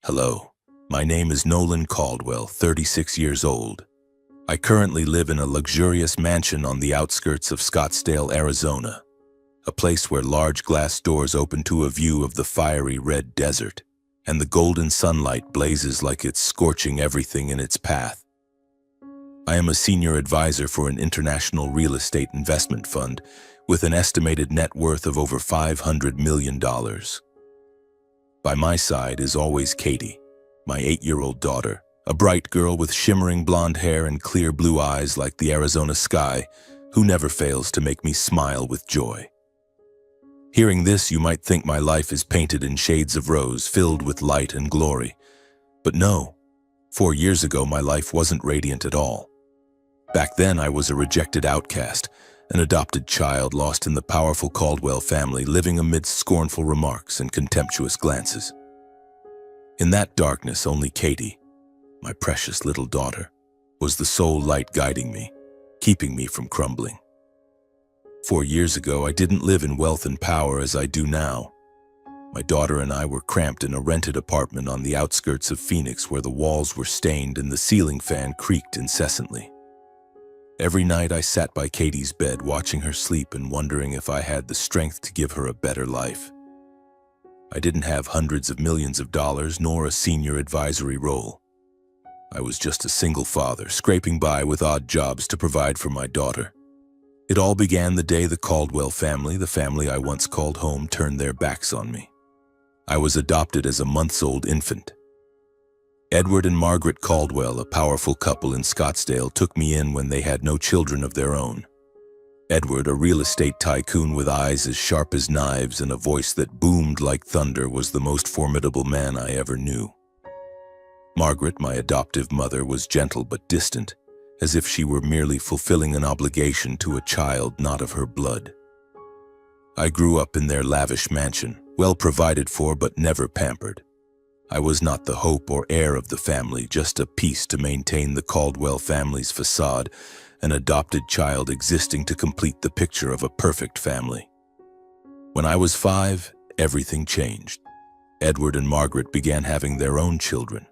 Hello, my name is Nolan Caldwell, 36 years old. I currently live in a luxurious mansion on the outskirts of Scottsdale, Arizona, a place where large glass doors open to a view of the fiery red desert, and the golden sunlight blazes like it's scorching everything in its path. I am a senior advisor for an international real estate investment fund with an estimated net worth of over $500 million. By my side is always Katie, my 8-year-old daughter, a bright girl with shimmering blonde hair and clear blue eyes like the Arizona sky, who never fails to make me smile with joy. Hearing this, you might think my life is painted in shades of rose, filled with light and glory. But no, 4 years ago my life wasn't radiant at all. Back then I was a rejected outcast, an adopted child lost in the powerful Caldwell family, living amidst scornful remarks and contemptuous glances. In that darkness, only Katie, my precious little daughter, was the sole light guiding me, keeping me from crumbling. 4 years ago, I didn't live in wealth and power as I do now. My daughter and I were cramped in a rented apartment on the outskirts of Phoenix where the walls were stained and the ceiling fan creaked incessantly. Every night I sat by Katie's bed watching her sleep and wondering if I had the strength to give her a better life. I didn't have hundreds of millions of dollars nor a senior advisory role. I was just a single father, scraping by with odd jobs to provide for my daughter. It all began the day the Caldwell family, the family I once called home, turned their backs on me. I was adopted as a months-old infant. Edward and Margaret Caldwell, a powerful couple in Scottsdale, took me in when they had no children of their own. Edward, a real estate tycoon with eyes as sharp as knives and a voice that boomed like thunder, was the most formidable man I ever knew. Margaret, my adoptive mother, was gentle but distant, as if she were merely fulfilling an obligation to a child not of her blood. I grew up in their lavish mansion, well provided for but never pampered. I was not the hope or heir of the family, just a piece to maintain the Caldwell family's facade, an adopted child existing to complete the picture of a perfect family. When I was 5, everything changed. Edward and Margaret began having their own children: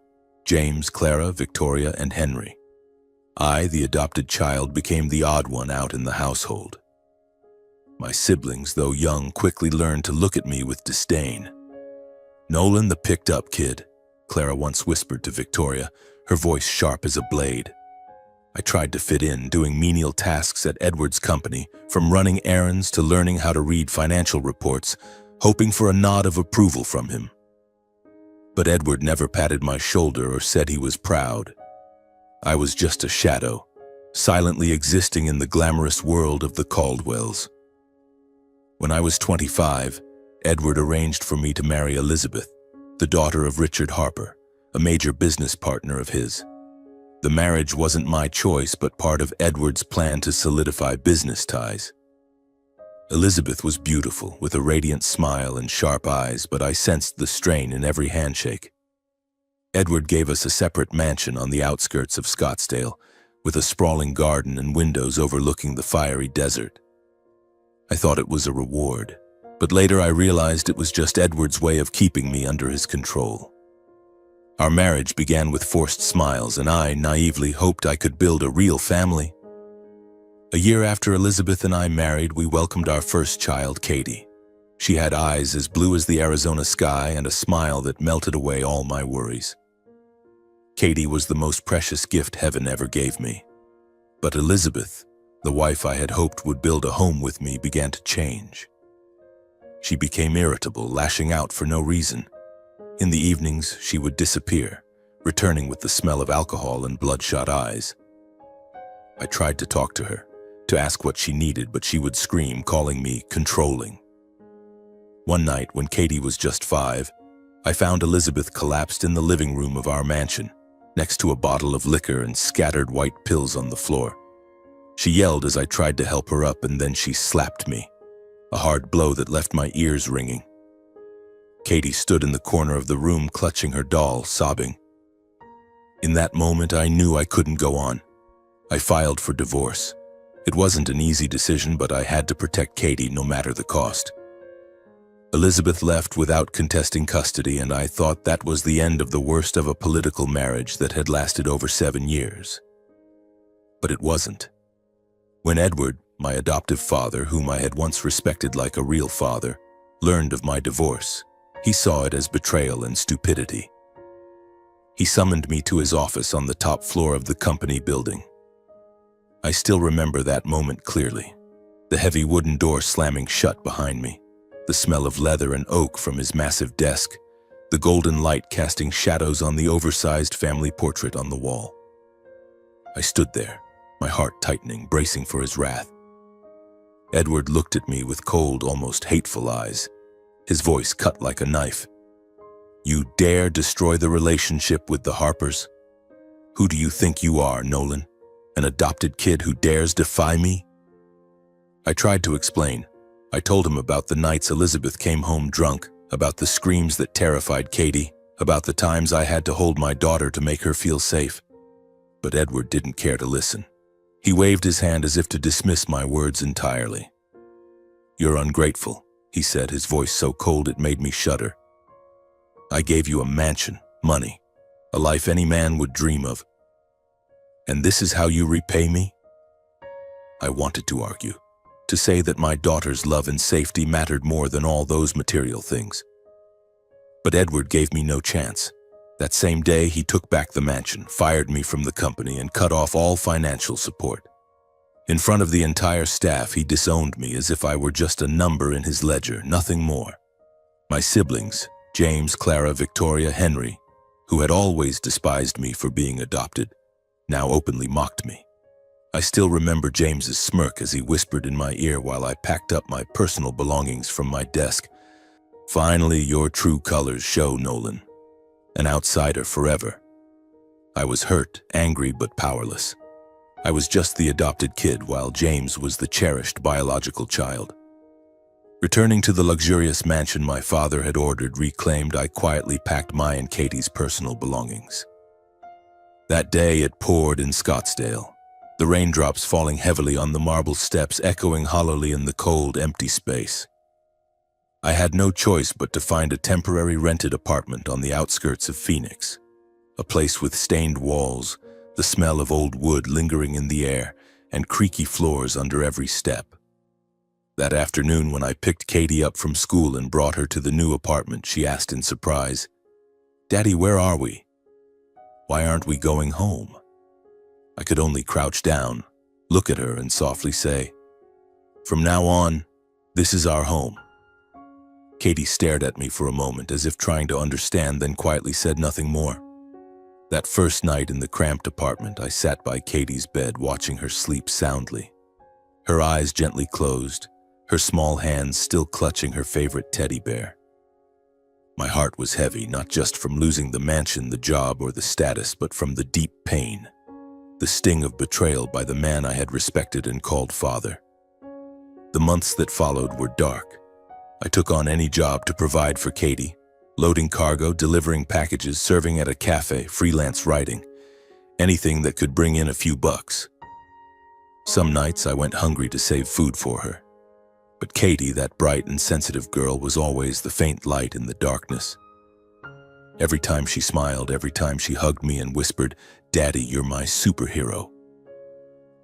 James, Clara, Victoria, and Henry. I, the adopted child, became the odd one out in the household. My siblings, though young, quickly learned to look at me with disdain. "Nolan, the picked-up kid," Clara once whispered to Victoria, her voice sharp as a blade. I tried to fit in, doing menial tasks at Edward's company, from running errands to learning how to read financial reports, hoping for a nod of approval from him. But Edward never patted my shoulder or said he was proud. I was just a shadow, silently existing in the glamorous world of the Caldwells. When I was 25, Edward arranged for me to marry Elizabeth, the daughter of Richard Harper, a major business partner of his. The marriage wasn't my choice, but part of Edward's plan to solidify business ties. Elizabeth was beautiful, with a radiant smile and sharp eyes, but I sensed the strain in every handshake. Edward gave us a separate mansion on the outskirts of Scottsdale, with a sprawling garden and windows overlooking the fiery desert. I thought it was a reward, but later I realized it was just Edward's way of keeping me under his control. Our marriage began with forced smiles, and I naively hoped I could build a real family. A year after Elizabeth and I married, we welcomed our first child, Katie. She had eyes as blue as the Arizona sky and a smile that melted away all my worries. Katie was the most precious gift heaven ever gave me. But Elizabeth, the wife I had hoped would build a home with me, began to change. She became irritable, lashing out for no reason. In the evenings, she would disappear, returning with the smell of alcohol and bloodshot eyes. I tried to talk to her, to ask what she needed, but she would scream, calling me controlling. One night, when Katie was just 5, I found Elizabeth collapsed in the living room of our mansion, next to a bottle of liquor and scattered white pills on the floor. She yelled as I tried to help her up, and then she slapped me, a hard blow that left my ears ringing. Katie stood in the corner of the room, clutching her doll, sobbing. In that moment, I knew I couldn't go on. I filed for divorce. It wasn't an easy decision, but I had to protect Katie no matter the cost. Elizabeth left without contesting custody, and I thought that was the end of the worst of a political marriage that had lasted over 7 years. But it wasn't. When Edward, my adoptive father, whom I had once respected like a real father, learned of my divorce, he saw it as betrayal and stupidity. He summoned me to his office on the top floor of the company building. I still remember that moment clearly, the heavy wooden door slamming shut behind me, the smell of leather and oak from his massive desk, the golden light casting shadows on the oversized family portrait on the wall. I stood there, my heart tightening, bracing for his wrath. Edward looked at me with cold, almost hateful eyes. His voice cut like a knife. "You dare destroy the relationship with the Harpers? Who do you think you are, Nolan? An adopted kid who dares defy me?" I tried to explain. I told him about the nights Elizabeth came home drunk, about the screams that terrified Katie, about the times I had to hold my daughter to make her feel safe. But Edward didn't care to listen. He waved his hand as if to dismiss my words entirely. "You're ungrateful," he said, his voice so cold it made me shudder. "I gave you a mansion, money, a life any man would dream of. And this is how you repay me?" I wanted to argue, to say that my daughter's love and safety mattered more than all those material things. But Edward gave me no chance. That same day, he took back the mansion, fired me from the company, and cut off all financial support. In front of the entire staff, he disowned me as if I were just a number in his ledger, nothing more. My siblings, James, Clara, Victoria, Henry, who had always despised me for being adopted, now openly mocked me. I still remember James's smirk as he whispered in my ear while I packed up my personal belongings from my desk. "Finally, your true colors show, Nolan. An outsider forever." I was hurt, angry, but powerless. I was just the adopted kid, while James was the cherished biological child. Returning to the luxurious mansion my father had ordered reclaimed, I quietly packed my and Katie's personal belongings. That day it poured in Scottsdale, the raindrops falling heavily on the marble steps, echoing hollowly in the cold, empty space. I had no choice but to find a temporary rented apartment on the outskirts of Phoenix, a place with stained walls, the smell of old wood lingering in the air, and creaky floors under every step. That afternoon, when I picked Katie up from school and brought her to the new apartment, she asked in surprise, "Daddy, where are we? Why aren't we going home?" I could only crouch down, look at her, and softly say, "From now on, this is our home." Katie stared at me for a moment as if trying to understand, then quietly said nothing more. That first night in the cramped apartment, I sat by Katie's bed watching her sleep soundly. Her eyes gently closed, her small hands still clutching her favorite teddy bear. My heart was heavy, not just from losing the mansion, the job, or the status, but from the deep pain, the sting of betrayal by the man I had respected and called father. The months that followed were dark. I took on any job to provide for Katie, loading cargo, delivering packages, serving at a cafe, freelance writing, anything that could bring in a few bucks. Some nights I went hungry to save food for her. But Katie, that bright and sensitive girl, was always the faint light in the darkness. Every time she smiled, every time she hugged me and whispered, "Daddy, you're my superhero,"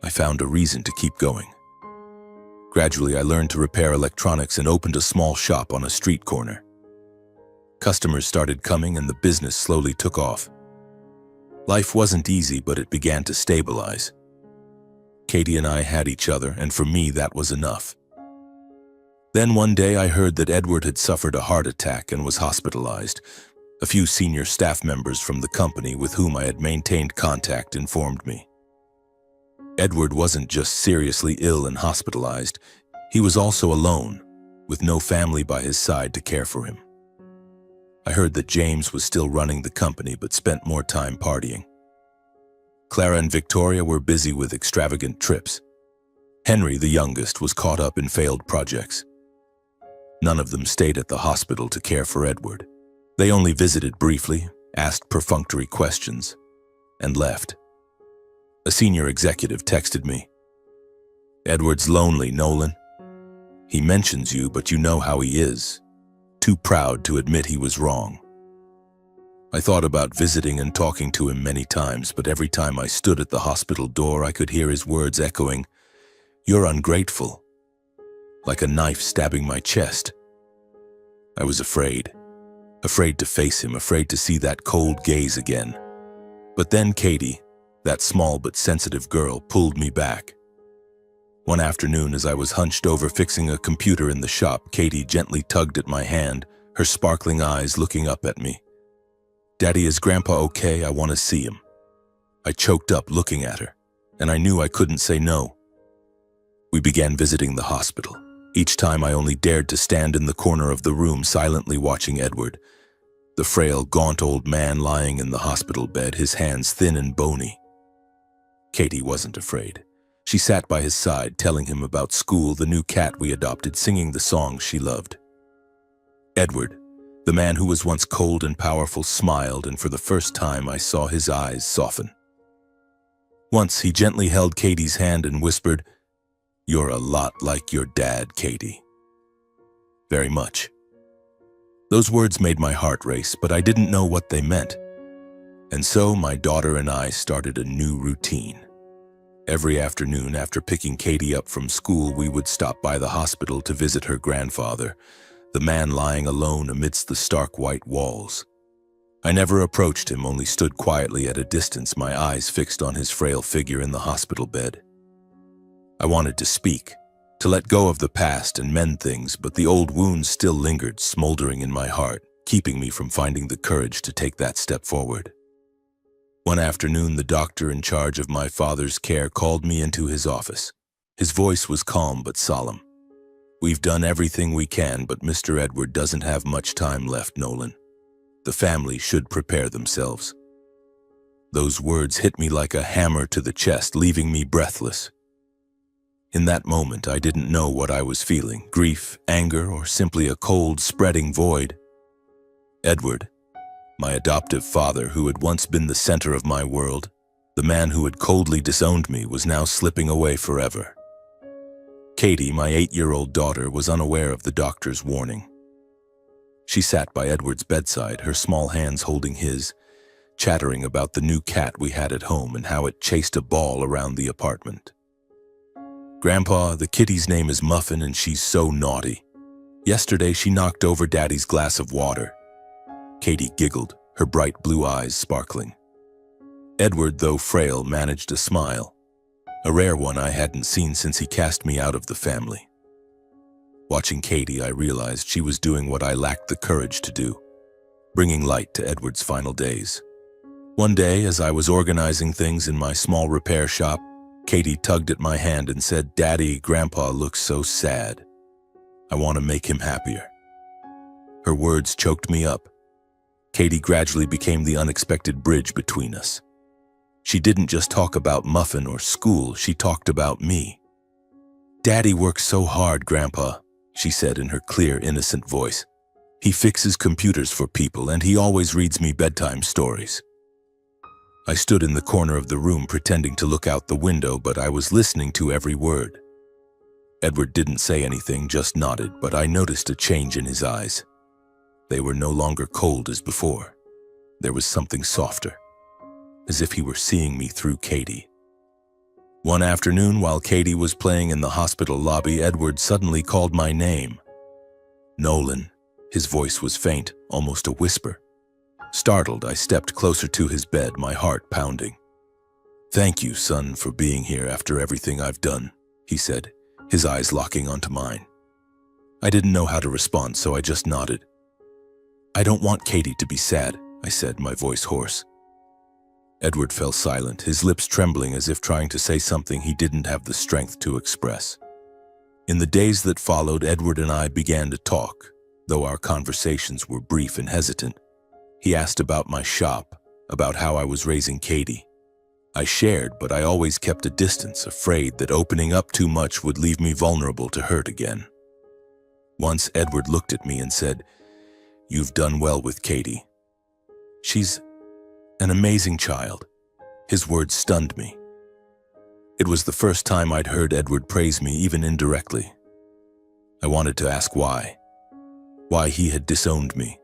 I found a reason to keep going. Gradually, I learned to repair electronics and opened a small shop on a street corner. Customers started coming and the business slowly took off. Life wasn't easy, but it began to stabilize. Katie and I had each other, and for me, that was enough. Then one day I heard that Edward had suffered a heart attack and was hospitalized. A few senior staff members from the company with whom I had maintained contact informed me. Edward wasn't just seriously ill and hospitalized, he was also alone, with no family by his side to care for him. I heard that James was still running the company but spent more time partying. Clara and Victoria were busy with extravagant trips. Henry, the youngest, was caught up in failed projects. None of them stayed at the hospital to care for Edward. They only visited briefly, asked perfunctory questions, and left. A senior executive texted me, "Edward's lonely, Nolan. He mentions you, but you know how he is. too proud to admit he was wrong. I thought about visiting and talking to him many times, but every time I stood at the hospital door, I could hear his words echoing, "You're ungrateful," like a knife stabbing my chest. I was afraid to face him, afraid to see that cold gaze again. But then Katie, that small but sensitive girl, pulled me back. One afternoon, as I was hunched over fixing a computer in the shop, Katie gently tugged at my hand, her sparkling eyes looking up at me. "Daddy, is Grandpa okay? I want to see him." I choked up looking at her, and I knew I couldn't say no. We began visiting the hospital. Each time I only dared to stand in the corner of the room, silently watching Edward, the frail, gaunt old man lying in the hospital bed, his hands thin and bony. Katie wasn't afraid. She sat by his side, telling him about school, the new cat we adopted, singing the songs she loved. Edward, the man who was once cold and powerful, smiled, and for the first time I saw his eyes soften. Once he gently held Katie's hand and whispered, "You're a lot like your dad, Katie." Very much. Those words made my heart race, but I didn't know what they meant. And so my daughter and I started a new routine. Every afternoon after picking Katie up from school, we would stop by the hospital to visit her grandfather, the man lying alone amidst the stark white walls. I never approached him, only stood quietly at a distance, my eyes fixed on his frail figure in the hospital bed. I wanted to speak, to let go of the past and mend things, but the old wounds still lingered, smoldering in my heart, keeping me from finding the courage to take that step forward. One afternoon, the doctor in charge of my father's care called me into his office. His voice was calm but solemn. "We've done everything we can, but Mr. Edward doesn't have much time left, Nolan. The family should prepare themselves." Those words hit me like a hammer to the chest, leaving me breathless. In that moment, I didn't know what I was feeling, grief, anger, or simply a cold, spreading void. Edward, my adoptive father, who had once been the center of my world, the man who had coldly disowned me, was now slipping away forever. Katie, my 8-year-old daughter, was unaware of the doctor's warning. She sat by Edward's bedside, her small hands holding his, chattering about the new cat we had at home and how it chased a ball around the apartment. "Grandpa, the kitty's name is Muffin and she's so naughty. Yesterday she knocked over Daddy's glass of water." Katie giggled, her bright blue eyes sparkling. Edward, though frail, managed a smile, a rare one I hadn't seen since he cast me out of the family. Watching Katie, I realized she was doing what I lacked the courage to do, bringing light to Edward's final days. One day, as I was organizing things in my small repair shop, Katie tugged at my hand and said, "Daddy, Grandpa looks so sad. I want to make him happier." Her words choked me up. Katie gradually became the unexpected bridge between us. She didn't just talk about Muffin or school, she talked about me. "Daddy works so hard, Grandpa," she said in her clear, innocent voice. "He fixes computers for people and he always reads me bedtime stories." I stood in the corner of the room pretending to look out the window, but I was listening to every word. Edward didn't say anything, just nodded, but I noticed a change in his eyes. They were no longer cold as before. There was something softer, as if he were seeing me through Katie. One afternoon, while Katie was playing in the hospital lobby, Edward suddenly called my name. "Nolan." His voice was faint, almost a whisper. Startled, I stepped closer to his bed, my heart pounding. "Thank you, son, for being here after everything I've done," he said, his eyes locking onto mine. I didn't know how to respond, so I just nodded. "I don't want Katie to be sad," I said, my voice hoarse. Edward fell silent, his lips trembling as if trying to say something he didn't have the strength to express. In the days that followed, Edward and I began to talk, though our conversations were brief and hesitant. He asked about my shop, about how I was raising Katie. I shared, but I always kept a distance, afraid that opening up too much would leave me vulnerable to hurt again. Once Edward looked at me and said, "You've done well with Katie. She's an amazing child." His words stunned me. It was the first time I'd heard Edward praise me, even indirectly. I wanted to ask why. why he had disowned me.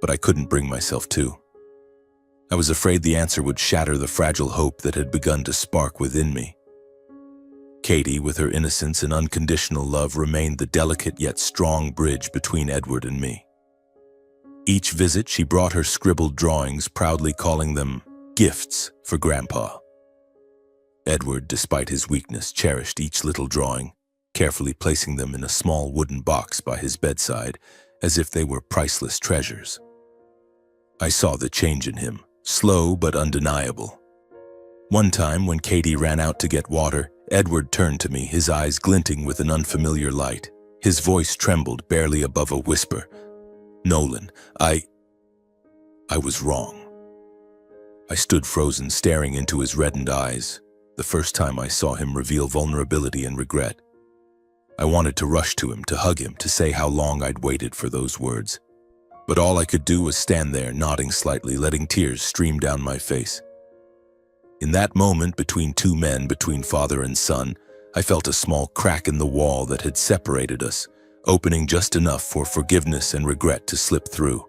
But I couldn't bring myself to. I was afraid the answer would shatter the fragile hope that had begun to spark within me. Katie, with her innocence and unconditional love, remained the delicate yet strong bridge between Edward and me. Each visit, she brought her scribbled drawings, proudly calling them gifts for Grandpa. Edward, despite his weakness, cherished each little drawing, carefully placing them in a small wooden box by his bedside, as if they were priceless treasures. I saw the change in him, slow but undeniable. One time, when Katie ran out to get water, Edward turned to me, his eyes glinting with an unfamiliar light. His voice trembled barely above a whisper. "Nolan, I was wrong." I stood frozen, staring into his reddened eyes, the first time I saw him reveal vulnerability and regret. I wanted to rush to him, to hug him, to say how long I'd waited for those words. But all I could do was stand there, nodding slightly, letting tears stream down my face. In that moment, between two men, between father and son, I felt a small crack in the wall that had separated us, opening just enough for forgiveness and regret to slip through.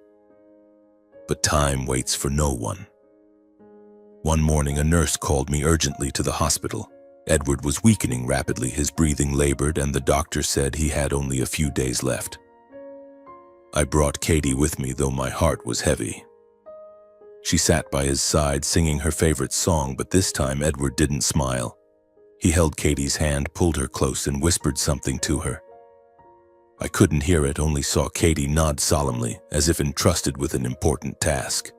But time waits for no one. One morning, a nurse called me urgently to the hospital. Edward was weakening rapidly, his breathing labored, and the doctor said he had only a few days left. I brought Katie with me, though my heart was heavy. She sat by his side, singing her favorite song, but this time Edward didn't smile. He held Katie's hand, pulled her close, and whispered something to her. I couldn't hear it, only saw Katie nod solemnly, as if entrusted with an important task.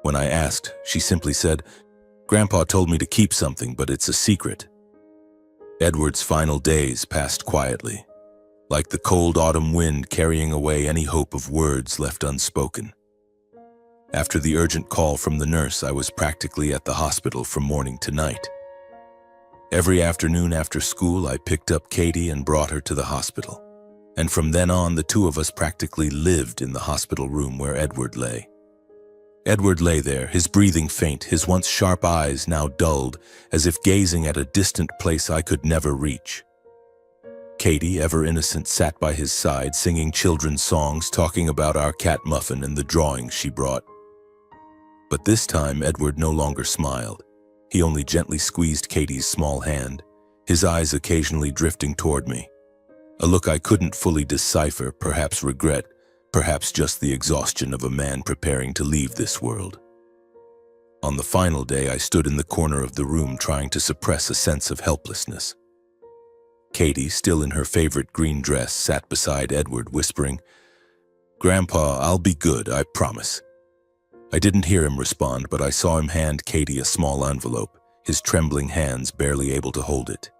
When I asked, she simply said, "Grandpa told me to keep something, but it's a secret." Edward's final days passed quietly, like the cold autumn wind carrying away any hope of words left unspoken. After the urgent call from the nurse, I was practically at the hospital from morning to night. Every afternoon after school, I picked up Katie and brought her to the hospital. And from then on, the two of us practically lived in the hospital room where Edward lay. Edward lay there, his breathing faint, his once sharp eyes now dulled, as if gazing at a distant place I could never reach. Katie, ever innocent, sat by his side, singing children's songs, talking about our cat Muffin and the drawings she brought. But this time, Edward no longer smiled. He only gently squeezed Katie's small hand, his eyes occasionally drifting toward me. A look I couldn't fully decipher, perhaps regret, perhaps just the exhaustion of a man preparing to leave this world. On the final day, I stood in the corner of the room trying to suppress a sense of helplessness. Katie, still in her favorite green dress, sat beside Edward, whispering, "Grandpa, I'll be good, I promise." I didn't hear him respond, but I saw him hand Katie a small envelope, his trembling hands barely able to hold it.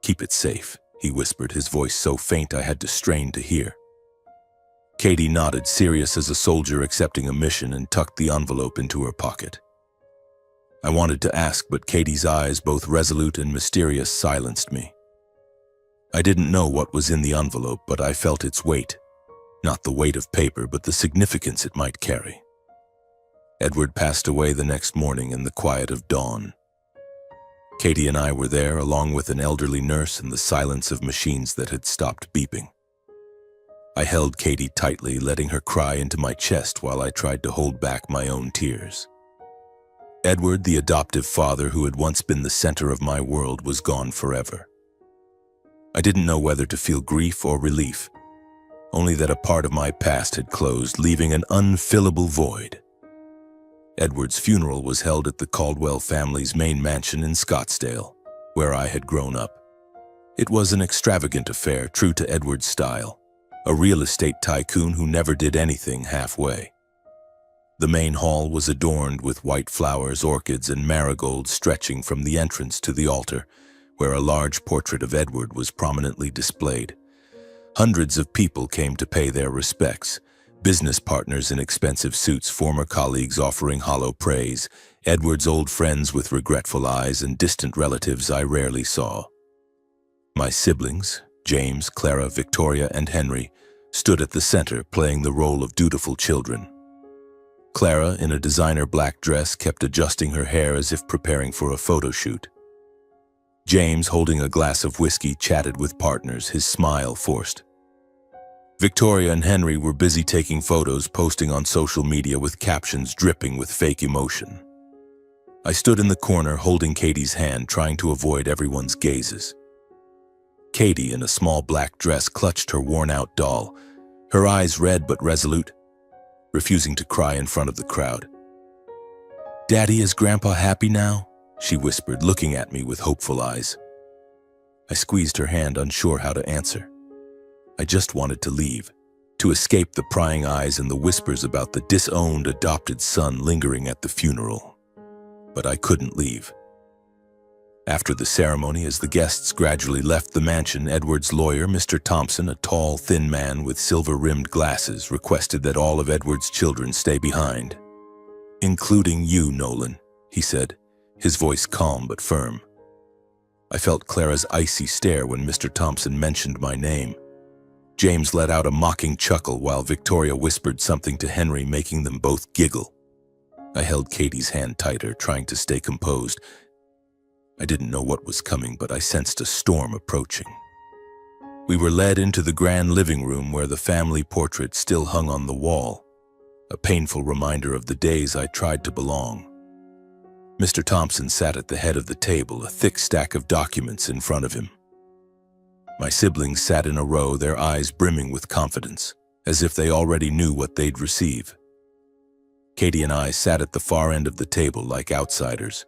"Keep it safe," he whispered, his voice so faint I had to strain to hear. Katie nodded, serious as a soldier accepting a mission, and tucked the envelope into her pocket. I wanted to ask, but Katie's eyes, both resolute and mysterious, silenced me. I didn't know what was in the envelope, but I felt its weight. Not the weight of paper, but the significance it might carry. Edward passed away the next morning in the quiet of dawn. Katie and I were there, along with an elderly nurse, in the silence of machines that had stopped beeping. I held Katie tightly, letting her cry into my chest while I tried to hold back my own tears. Edward, the adoptive father who had once been the center of my world, was gone forever. I didn't know whether to feel grief or relief, only that a part of my past had closed, leaving an unfillable void. Edward's funeral was held at the Caldwell family's main mansion in Scottsdale, where I had grown up. It was an extravagant affair, true to Edward's style, a real estate tycoon who never did anything halfway. The main hall was adorned with white flowers, orchids, and marigolds stretching from the entrance to the altar, where a large portrait of Edward was prominently displayed. Hundreds of people came to pay their respects, business partners in expensive suits, former colleagues offering hollow praise, Edward's old friends with regretful eyes, and distant relatives I rarely saw. My siblings, James, Clara, Victoria, and Henry, stood at the center, playing the role of dutiful children. Clara, in a designer black dress, kept adjusting her hair as if preparing for a photo shoot. James, holding a glass of whiskey, chatted with partners, his smile forced. Victoria and Henry were busy taking photos, posting on social media with captions dripping with fake emotion. I stood in the corner holding Katie's hand, trying to avoid everyone's gazes. Katie, in a small black dress, clutched her worn-out doll, her eyes red but resolute, refusing to cry in front of the crowd. "Daddy, is Grandpa happy now?" she whispered, looking at me with hopeful eyes. I squeezed her hand, unsure how to answer. I just wanted to leave, to escape the prying eyes and the whispers about the disowned adopted son lingering at the funeral. But I couldn't leave. After the ceremony, as the guests gradually left the mansion, Edward's lawyer, Mr. Thompson, a tall, thin man with silver-rimmed glasses, requested that all of Edward's children stay behind. "Including you, Nolan," he said, his voice calm but firm. I felt Clara's icy stare when Mr. Thompson mentioned my name. James let out a mocking chuckle while Victoria whispered something to Henry, making them both giggle. I held Katie's hand tighter, trying to stay composed. I didn't know what was coming, but I sensed a storm approaching. We were led into the grand living room where the family portrait still hung on the wall, a painful reminder of the days I tried to belong. Mr. Thompson sat at the head of the table, a thick stack of documents in front of him. My siblings sat in a row, their eyes brimming with confidence, as if they already knew what they'd receive. Katie and I sat at the far end of the table like outsiders.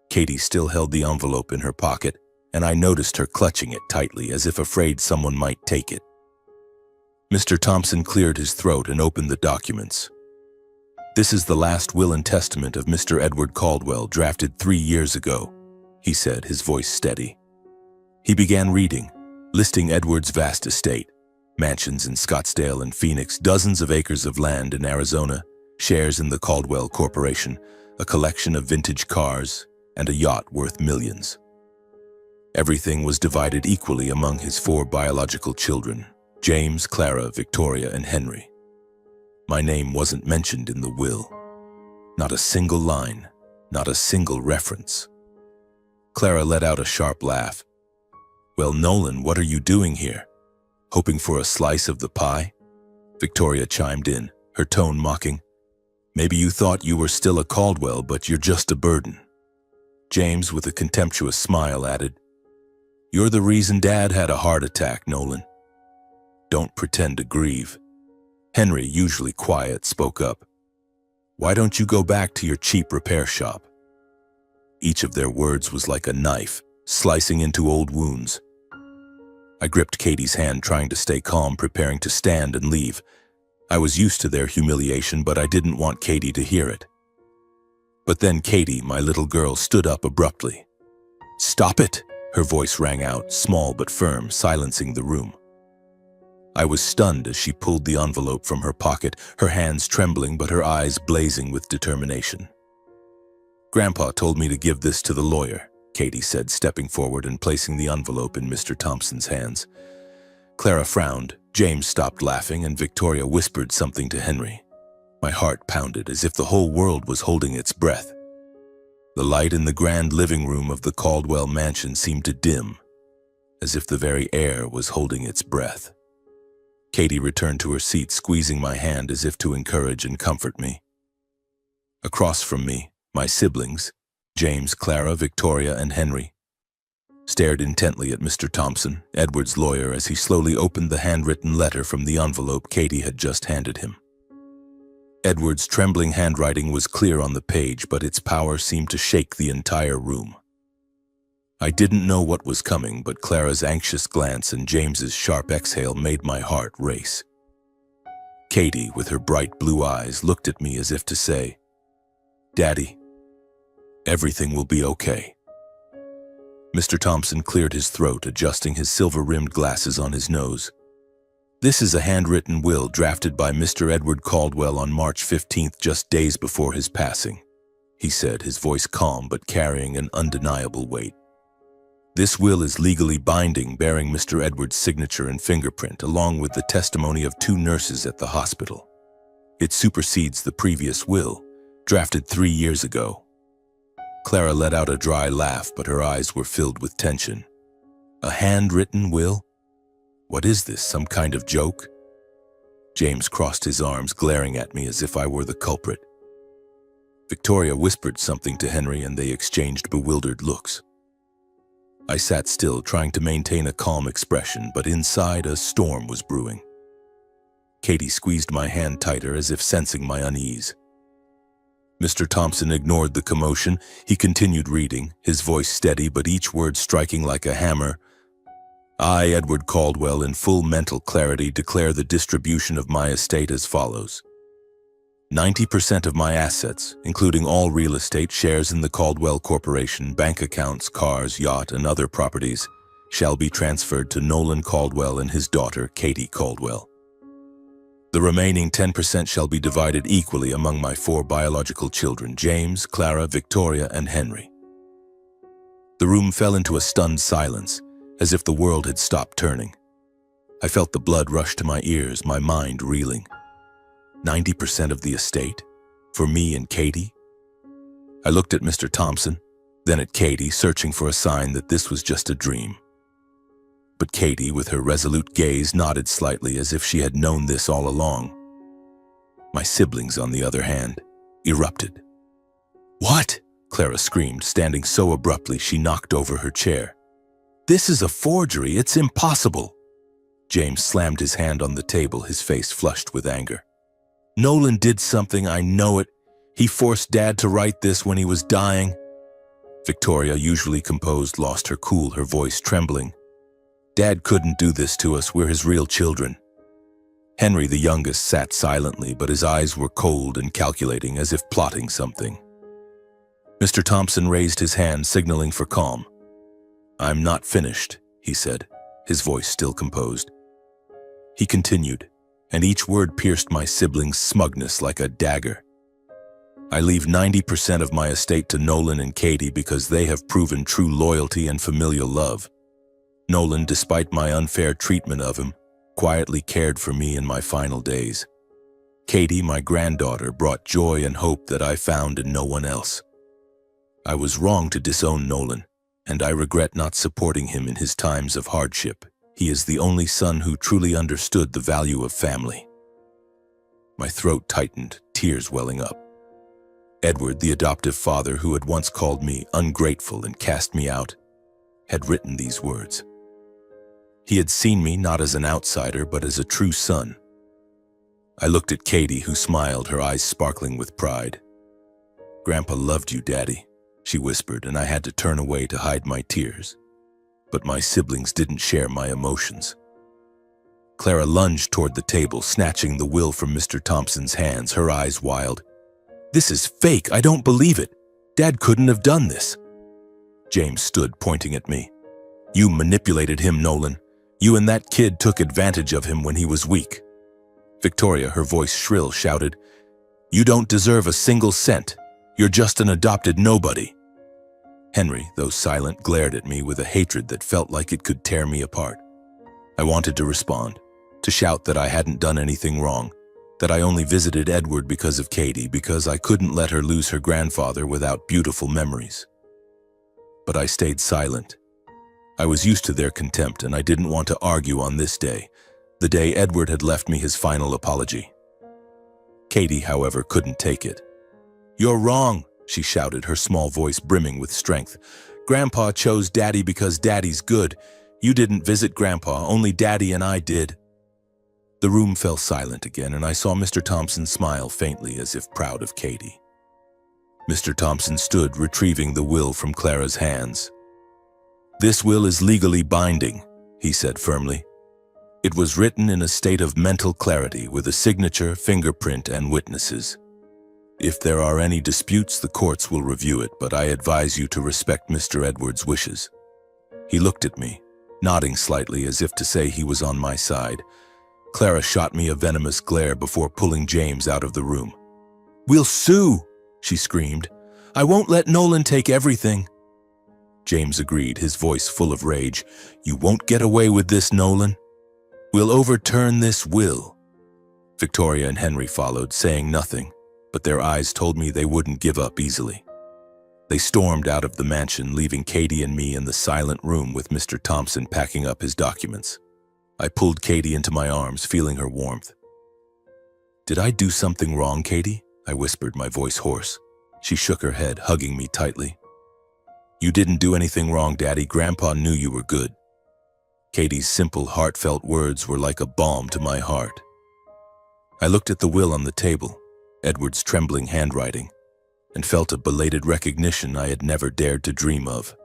Katie still held the envelope in her pocket, and I noticed her clutching it tightly as if afraid someone might take it. Mr. Thompson cleared his throat and opened the documents. "This is the last will and testament of Mr. Edward Caldwell, drafted 3 years ago," he said, his voice steady. He began reading, listing Edward's vast estate, mansions in Scottsdale and Phoenix, dozens of acres of land in Arizona, shares in the Caldwell Corporation, a collection of vintage cars, and a yacht worth millions. Everything was divided equally among his 4 biological children, James, Clara, Victoria, and Henry. My name wasn't mentioned in the will. Not a single line, not a single reference. Clara let out a sharp laugh. "Well, Nolan, what are you doing here? Hoping for a slice of the pie?" Victoria chimed in, her tone mocking. "Maybe you thought you were still a Caldwell, but you're just a burden." James, with a contemptuous smile, added, "You're the reason Dad had a heart attack, Nolan. Don't pretend to grieve." Henry, usually quiet, spoke up. "Why don't you go back to your cheap repair shop?" Each of their words was like a knife, slicing into old wounds. I gripped Katie's hand, trying to stay calm, preparing to stand and leave. I was used to their humiliation, but I didn't want Katie to hear it. But then Katie, my little girl, stood up abruptly. "Stop it!" her voice rang out, small but firm, silencing the room. I was stunned as she pulled the envelope from her pocket, her hands trembling but her eyes blazing with determination. "Grandpa told me to give this to the lawyer," Katie said, stepping forward and placing the envelope in Mr. Thompson's hands. Clara frowned, James stopped laughing, and Victoria whispered something to Henry. My heart pounded as if the whole world was holding its breath. The light in the grand living room of the Caldwell mansion seemed to dim, as if the very air was holding its breath. Katie returned to her seat, squeezing my hand as if to encourage and comfort me. Across from me, my siblings, James, Clara, Victoria, and Henry, stared intently at Mr. Thompson, Edward's lawyer, as he slowly opened the handwritten letter from the envelope Katie had just handed him. Edward's trembling handwriting was clear on the page, but its power seemed to shake the entire room. I didn't know what was coming, but Clara's anxious glance and James's sharp exhale made my heart race. Katie, with her bright blue eyes, looked at me as if to say, "Daddy, everything will be okay." Mr. Thompson cleared his throat, adjusting his silver-rimmed glasses on his nose. "This is a handwritten will drafted by Mr. Edward Caldwell on March 15th, just days before his passing," he said, his voice calm but carrying an undeniable weight. "This will is legally binding, bearing Mr. Edward's signature and fingerprint, along with the testimony of 2 nurses at the hospital. It supersedes the previous will, drafted 3 years ago." Clara let out a dry laugh, but her eyes were filled with tension. "A handwritten will? What is this, some kind of joke? James crossed his arms, glaring at me as if I were the culprit. Victoria whispered something to Henry and they exchanged bewildered looks. I sat still, trying to maintain a calm expression, but inside a storm was brewing. Katie squeezed my hand tighter as if sensing my unease. Mr. Thompson ignored the commotion. He continued reading, his voice steady but each word striking like a hammer. I, Edward Caldwell, in full mental clarity, declare the distribution of my estate as follows. 90% of my assets, including all real estate, shares in the Caldwell Corporation, bank accounts, cars, yacht, and other properties, shall be transferred to Nolan Caldwell and his daughter, Katie Caldwell. The remaining 10% shall be divided equally among my 4 biological children, James, Clara, Victoria, and Henry. The room fell into a stunned silence, as if the world had stopped turning. I felt the blood rush to my ears, my mind reeling. 90% of the estate? For me and Katie? I looked at Mr. Thompson, then at Katie, searching for a sign that this was just a dream. But Katie, with her resolute gaze, nodded slightly as if she had known this all along. My siblings, on the other hand, erupted. "What?" Clara screamed, standing so abruptly she knocked over her chair. "This is a forgery. It's impossible." James slammed his hand on the table, his face flushed with anger. "Nolan did something, I know it. He forced Dad to write this when he was dying." Victoria, usually composed, lost her cool, her voice trembling. "Dad couldn't do this to us. We're his real children." Henry, the youngest, sat silently, but his eyes were cold and calculating, as if plotting something. Mr. Thompson raised his hand, signaling for calm. "I'm not finished," he said, his voice still composed. He continued, and each word pierced my siblings' smugness like a dagger. "I leave 90% of my estate to Nolan and Katie because they have proven true loyalty and familial love. Nolan, despite my unfair treatment of him, quietly cared for me in my final days. Katie, my granddaughter, brought joy and hope that I found in no one else. I was wrong to disown Nolan, and I regret not supporting him in his times of hardship. He is the only son who truly understood the value of family." My throat tightened, tears welling up. Edward, the adoptive father who had once called me ungrateful and cast me out, had written these words. He had seen me not as an outsider, but as a true son. I looked at Katie, who smiled, her eyes sparkling with pride. "Grandpa loved you, Daddy," she whispered, and I had to turn away to hide my tears. But my siblings didn't share my emotions. Clara lunged toward the table, snatching the will from Mr. Thompson's hands, her eyes wild. "This is fake. I don't believe it. Dad couldn't have done this." James stood, pointing at me. "You manipulated him, Nolan. You and that kid took advantage of him when he was weak." Victoria, her voice shrill, shouted, "You don't deserve a single cent. You're just an adopted nobody." Henry, though silent, glared at me with a hatred that felt like it could tear me apart. I wanted to respond, to shout that I hadn't done anything wrong, that I only visited Edward because of Katie, because I couldn't let her lose her grandfather without beautiful memories. But I stayed silent. I was used to their contempt, and I didn't want to argue on this day, the day Edward had left me his final apology. Katie, however, couldn't take it. "You're wrong," she shouted, her small voice brimming with strength. "Grandpa chose Daddy because Daddy's good. You didn't visit Grandpa, only Daddy and I did." The room fell silent again, and I saw Mr. Thompson smile faintly as if proud of Katie. Mr. Thompson stood, retrieving the will from Clara's hands. "This will is legally binding," he said firmly. "It was written in a state of mental clarity with a signature, fingerprint, and witnesses. If there are any disputes, the courts will review it, but I advise you to respect Mr. Edwards' wishes." He looked at me, nodding slightly as if to say he was on my side. Clara shot me a venomous glare before pulling James out of the room. "We'll sue!" she screamed. "I won't let Nolan take everything." James agreed, his voice full of rage. "You won't get away with this, Nolan. We'll overturn this will." Victoria and Henry followed, saying nothing, but their eyes told me they wouldn't give up easily. They stormed out of the mansion, leaving Katie and me in the silent room with Mr. Thompson packing up his documents. I pulled Katie into my arms, feeling her warmth. "Did I do something wrong, Katie?" I whispered, my voice hoarse. She shook her head, hugging me tightly. "You didn't do anything wrong, Daddy. Grandpa knew you were good." Katie's simple, heartfelt words were like a balm to my heart. I looked at the will on the table, Edward's trembling handwriting, and felt a belated recognition I had never dared to dream of.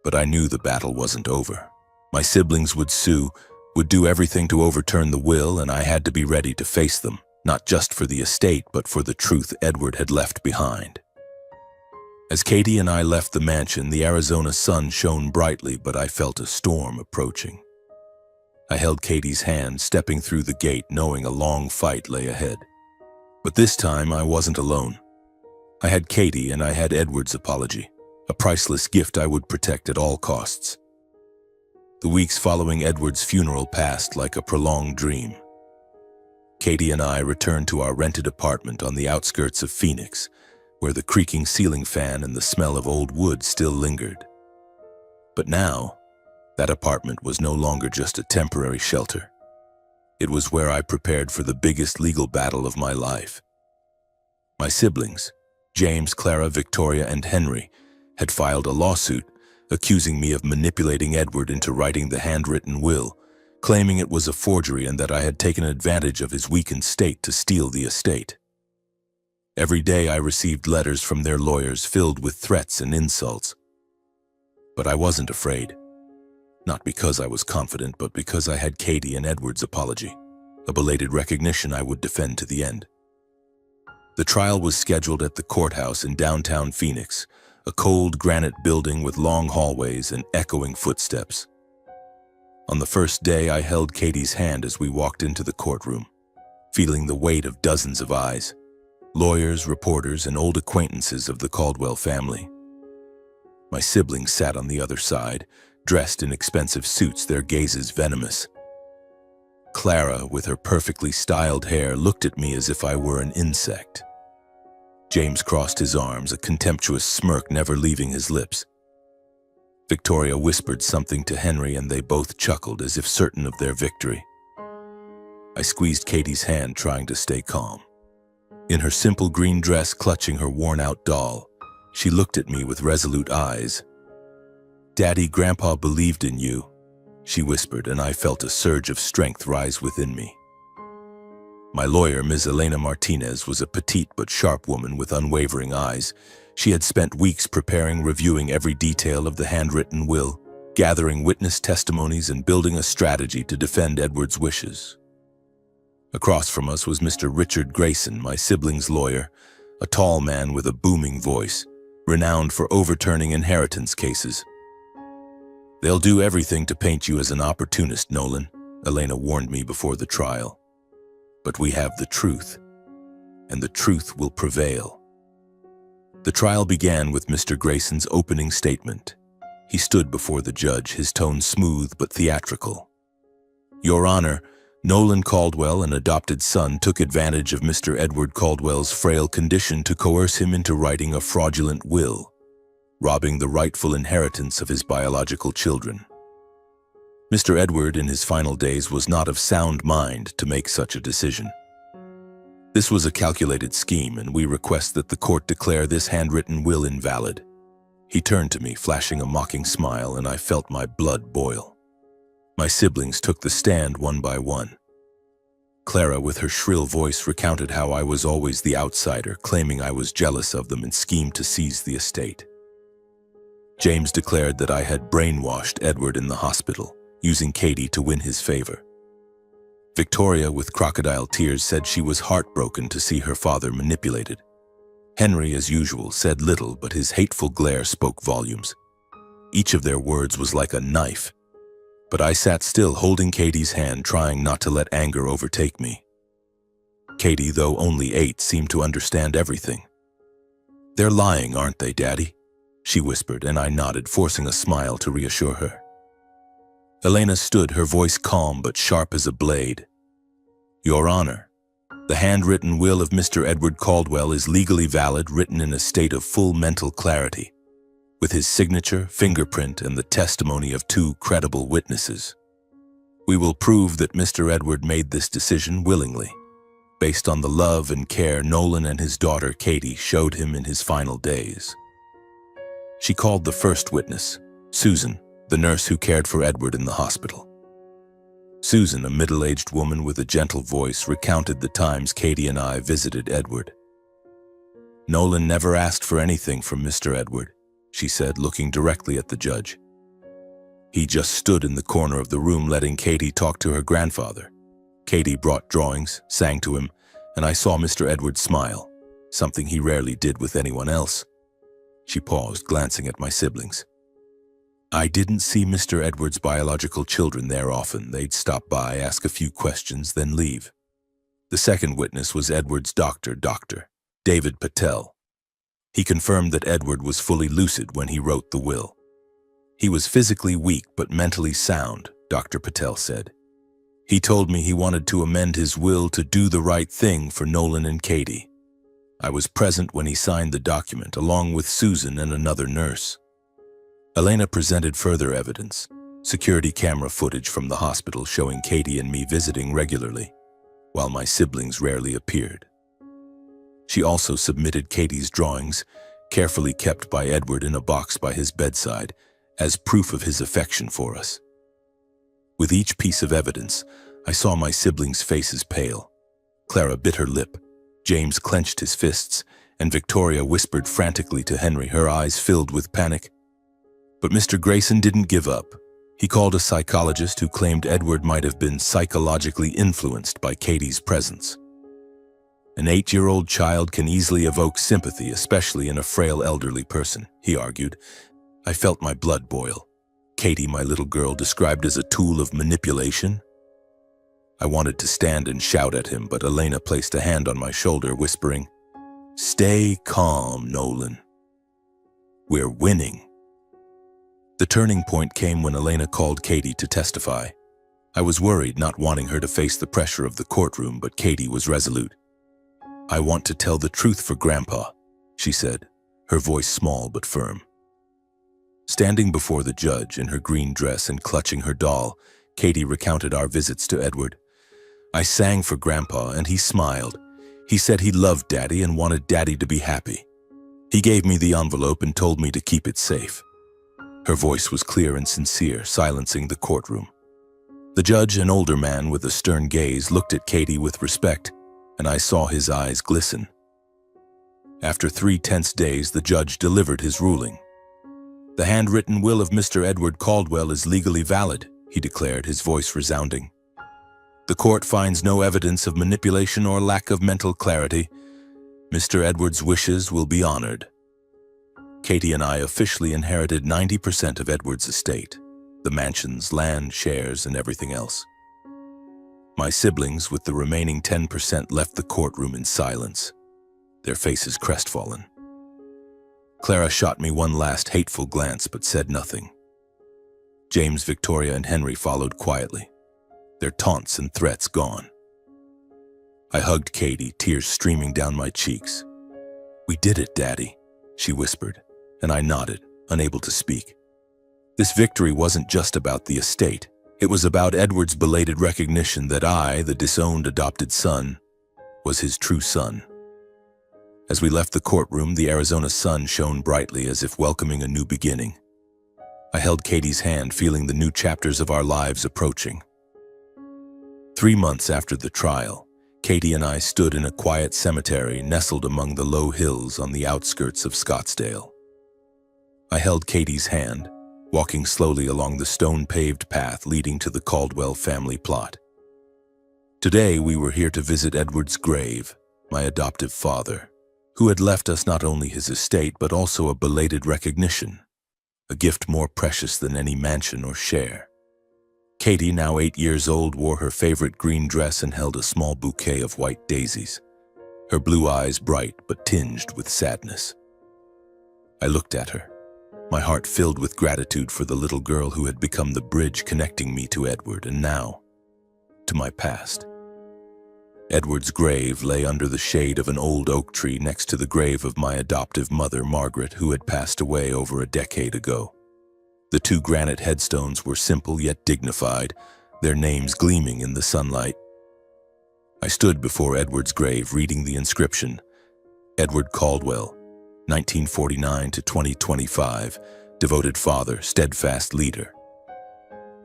But I knew the battle wasn't over. My siblings would sue, would do everything to overturn the will, and I had to be ready to face them, not just for the estate, but for the truth Edward had left behind. As Katie and I left the mansion, the Arizona sun shone brightly, but I felt a storm approaching. I held Katie's hand, stepping through the gate, knowing a long fight lay ahead. But this time, I wasn't alone. I had Katie and I had Edward's apology, a priceless gift I would protect at all costs. The weeks following Edward's funeral passed like a prolonged dream. Katie and I returned to our rented apartment on the outskirts of Phoenix, where the creaking ceiling fan and the smell of old wood still lingered. But now, that apartment was no longer just a temporary shelter. It was where I prepared for the biggest legal battle of my life. My siblings, James, Clara, Victoria, and Henry, had filed a lawsuit accusing me of manipulating Edward into writing the handwritten will, claiming it was a forgery and that I had taken advantage of his weakened state to steal the estate. Every day I received letters from their lawyers filled with threats and insults. But I wasn't afraid. Not because I was confident, but because I had Katie and Edward's apology, a belated recognition I would defend to the end. The trial was scheduled at the courthouse in downtown Phoenix, a cold granite building with long hallways and echoing footsteps. On the first day, I held Katie's hand as we walked into the courtroom, feeling the weight of dozens of eyes, lawyers, reporters, and old acquaintances of the Caldwell family. My siblings sat on the other side, dressed in expensive suits, their gazes venomous. Clara, with her perfectly styled hair, looked at me as if I were an insect. James crossed his arms, a contemptuous smirk never leaving his lips. Victoria whispered something to Henry, and they both chuckled as if certain of their victory. I squeezed Katie's hand, trying to stay calm. In her simple green dress, clutching her worn-out doll, she looked at me with resolute eyes. "Daddy, Grandpa believed in you," she whispered, and I felt a surge of strength rise within me. My lawyer, Ms. Elena Martinez, was a petite but sharp woman with unwavering eyes. She had spent weeks preparing, reviewing every detail of the handwritten will, gathering witness testimonies and building a strategy to defend Edward's wishes. Across from us was Mr. Richard Grayson, my sibling's lawyer, a tall man with a booming voice, renowned for overturning inheritance cases. "They'll do everything to paint you as an opportunist, Nolan," Elena warned me before the trial. "But we have the truth, and the truth will prevail." The trial began with Mr. Grayson's opening statement. He stood before the judge, his tone smooth but theatrical. "Your Honor, Nolan Caldwell, an adopted son, took advantage of Mr. Edward Caldwell's frail condition to coerce him into writing a fraudulent will, robbing the rightful inheritance of his biological children. Mr. Edward, in his final days, was not of sound mind to make such a decision. This was a calculated scheme, and we request that the court declare this handwritten will invalid." He turned to me, flashing a mocking smile, and I felt my blood boil. My siblings took the stand one by one. Clara, with her shrill voice, recounted how I was always the outsider, claiming I was jealous of them and schemed to seize the estate. James declared that I had brainwashed Edward in the hospital, using Katie to win his favor. Victoria, with crocodile tears, said she was heartbroken to see her father manipulated. Henry, as usual, said little, but his hateful glare spoke volumes. Each of their words was like a knife. But I sat still, holding Katie's hand, trying not to let anger overtake me. Katie, though only 8, seemed to understand everything. "They're lying, aren't they, Daddy?" she whispered, and I nodded, forcing a smile to reassure her. Elena stood, her voice calm but sharp as a blade. "Your Honor, the handwritten will of Mr. Edward Caldwell is legally valid, written in a state of full mental clarity, with his signature, fingerprint, and the testimony of 2 credible witnesses. We will prove that Mr. Edward made this decision willingly, based on the love and care Nolan and his daughter Katie showed him in his final days. She called the first witness, Susan, the nurse who cared for Edward in the hospital. Susan, a middle-aged woman with a gentle voice, recounted the times Katie and I visited Edward. "Nolan never asked for anything from Mr. Edward," she said, looking directly at the judge. "He just stood in the corner of the room letting Katie talk to her grandfather. Katie brought drawings, sang to him, and I saw Mr. Edward smile, something he rarely did with anyone else." She paused, glancing at my siblings. "I didn't see Mr. Edward's biological children there often. They'd stop by, ask a few questions, then leave." The second witness was Edward's doctor, Dr. David Patel. He confirmed that Edward was fully lucid when he wrote the will. "He was physically weak but mentally sound," Dr. Patel said. "He told me he wanted to amend his will to do the right thing for Nolan and Katie. I was present when he signed the document, along with Susan and another nurse." Elena presented further evidence, security camera footage from the hospital showing Katie and me visiting regularly, while my siblings rarely appeared. She also submitted Katie's drawings, carefully kept by Edward in a box by his bedside, as proof of his affection for us. With each piece of evidence, I saw my siblings' faces pale. Clara bit her lip, James clenched his fists, and Victoria whispered frantically to Henry, her eyes filled with panic. But Mr. Grayson didn't give up. He called a psychologist who claimed Edward might have been psychologically influenced by Katie's presence. "An 8-year-old child can easily evoke sympathy, especially in a frail elderly person," he argued. I felt my blood boil. Katie, my little girl, described as a tool of manipulation? I wanted to stand and shout at him, but Elena placed a hand on my shoulder, whispering, "Stay calm, Nolan. We're winning." The turning point came when Elena called Katie to testify. I was worried, not wanting her to face the pressure of the courtroom, but Katie was resolute. "I want to tell the truth for Grandpa," she said, her voice small but firm. Standing before the judge in her green dress and clutching her doll, Katie recounted our visits to Edward. "I sang for Grandpa and he smiled. He said he loved Daddy and wanted Daddy to be happy. He gave me the envelope and told me to keep it safe." Her voice was clear and sincere, silencing the courtroom. The judge, an older man with a stern gaze, looked at Katie with respect, and I saw his eyes glisten. After 3 tense days, the judge delivered his ruling. "The handwritten will of Mr. Edward Caldwell is legally valid," he declared, his voice resounding. "The court finds no evidence of manipulation or lack of mental clarity. Mr. Edward's wishes will be honored." Katie and I officially inherited 90% of Edward's estate, the mansions, land, shares, and everything else. My siblings, with the remaining 10%, left the courtroom in silence, their faces crestfallen. Clara shot me one last hateful glance but said nothing. James, Victoria, and Henry followed quietly, their taunts and threats gone. I hugged Katie, tears streaming down my cheeks. "We did it, Daddy," she whispered, and I nodded, unable to speak. This victory wasn't just about the estate. It was about Edward's belated recognition that I, the disowned adopted son, was his true son. As we left the courtroom, the Arizona sun shone brightly as if welcoming a new beginning. I held Katie's hand, feeling the new chapters of our lives approaching. 3 months after the trial, Katie and I stood in a quiet cemetery nestled among the low hills on the outskirts of Scottsdale. I held Katie's hand, walking slowly along the stone-paved path leading to the Caldwell family plot. Today, we were here to visit Edward's grave, my adoptive father, who had left us not only his estate but also a belated recognition, a gift more precious than any mansion or share. Katie, now 8 years old, wore her favorite green dress and held a small bouquet of white daisies, her blue eyes bright but tinged with sadness. I looked at her, my heart filled with gratitude for the little girl who had become the bridge connecting me to Edward and now to my past. Edward's grave lay under the shade of an old oak tree next to the grave of my adoptive mother, Margaret, who had passed away over a decade ago. The 2 granite headstones were simple yet dignified, their names gleaming in the sunlight. I stood before Edward's grave reading the inscription, Edward Caldwell, 1949 to 2025, devoted father, steadfast leader.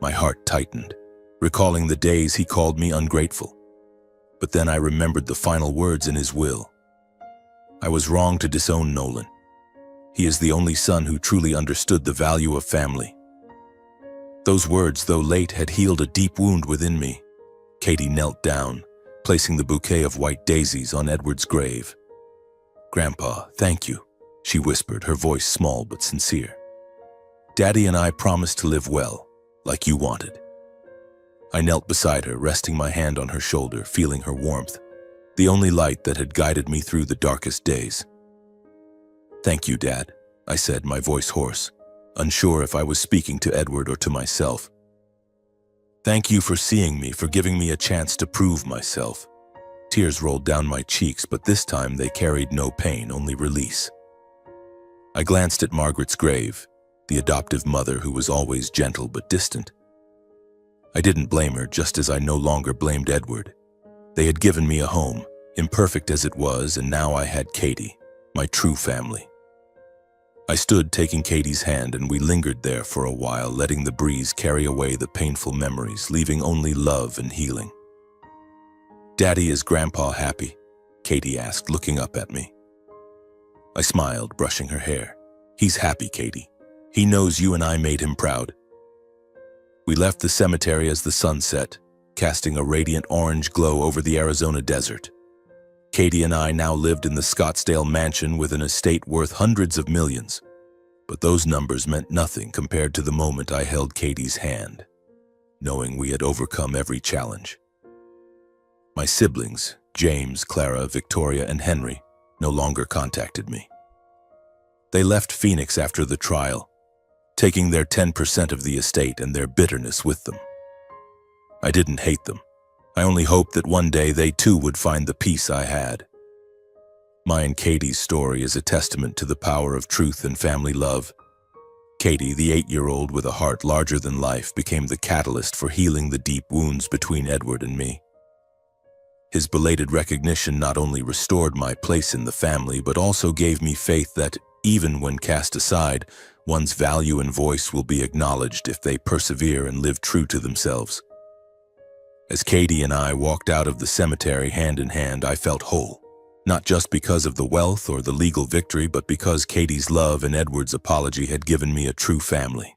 My heart tightened, recalling the days he called me ungrateful. But then I remembered the final words in his will. I was wrong to disown Nolan. He is the only son who truly understood the value of family. Those words, though late, had healed a deep wound within me. Katie knelt down, placing the bouquet of white daisies on Edward's grave. "Grandpa, thank you," she whispered, her voice small but sincere. "Daddy and I promised to live well, like you wanted." I knelt beside her, resting my hand on her shoulder, feeling her warmth, the only light that had guided me through the darkest days. "Thank you, Dad," I said, my voice hoarse, unsure if I was speaking to Edward or to myself. "Thank you for seeing me, for giving me a chance to prove myself." Tears rolled down my cheeks, but this time they carried no pain, only release. I glanced at Margaret's grave, the adoptive mother who was always gentle but distant. I didn't blame her, just as I no longer blamed Edward. They had given me a home, imperfect as it was, and now I had Katie, my true family. I stood taking Katie's hand, and we lingered there for a while, letting the breeze carry away the painful memories, leaving only love and healing. "Daddy, is Grandpa happy?" Katie asked, looking up at me. I smiled, brushing her hair. "He's happy, Katie. He knows you and I made him proud." We left the cemetery as the sun set, casting a radiant orange glow over the Arizona desert. Katie and I now lived in the Scottsdale mansion with an estate worth hundreds of millions. But those numbers meant nothing compared to the moment I held Katie's hand, knowing we had overcome every challenge. My siblings, James, Clara, Victoria, and Henry, no longer contacted me. They left Phoenix after the trial, taking their 10% of the estate and their bitterness with them. I didn't hate them. I only hoped that one day they too would find the peace I had. My and Katie's story is a testament to the power of truth and family love. Katie, the 8-year-old with a heart larger than life, became the catalyst for healing the deep wounds between Edward and me. His belated recognition not only restored my place in the family, but also gave me faith that, even when cast aside, one's value and voice will be acknowledged if they persevere and live true to themselves. As Katie and I walked out of the cemetery hand in hand, I felt whole, not just because of the wealth or the legal victory, but because Katie's love and Edward's apology had given me a true family.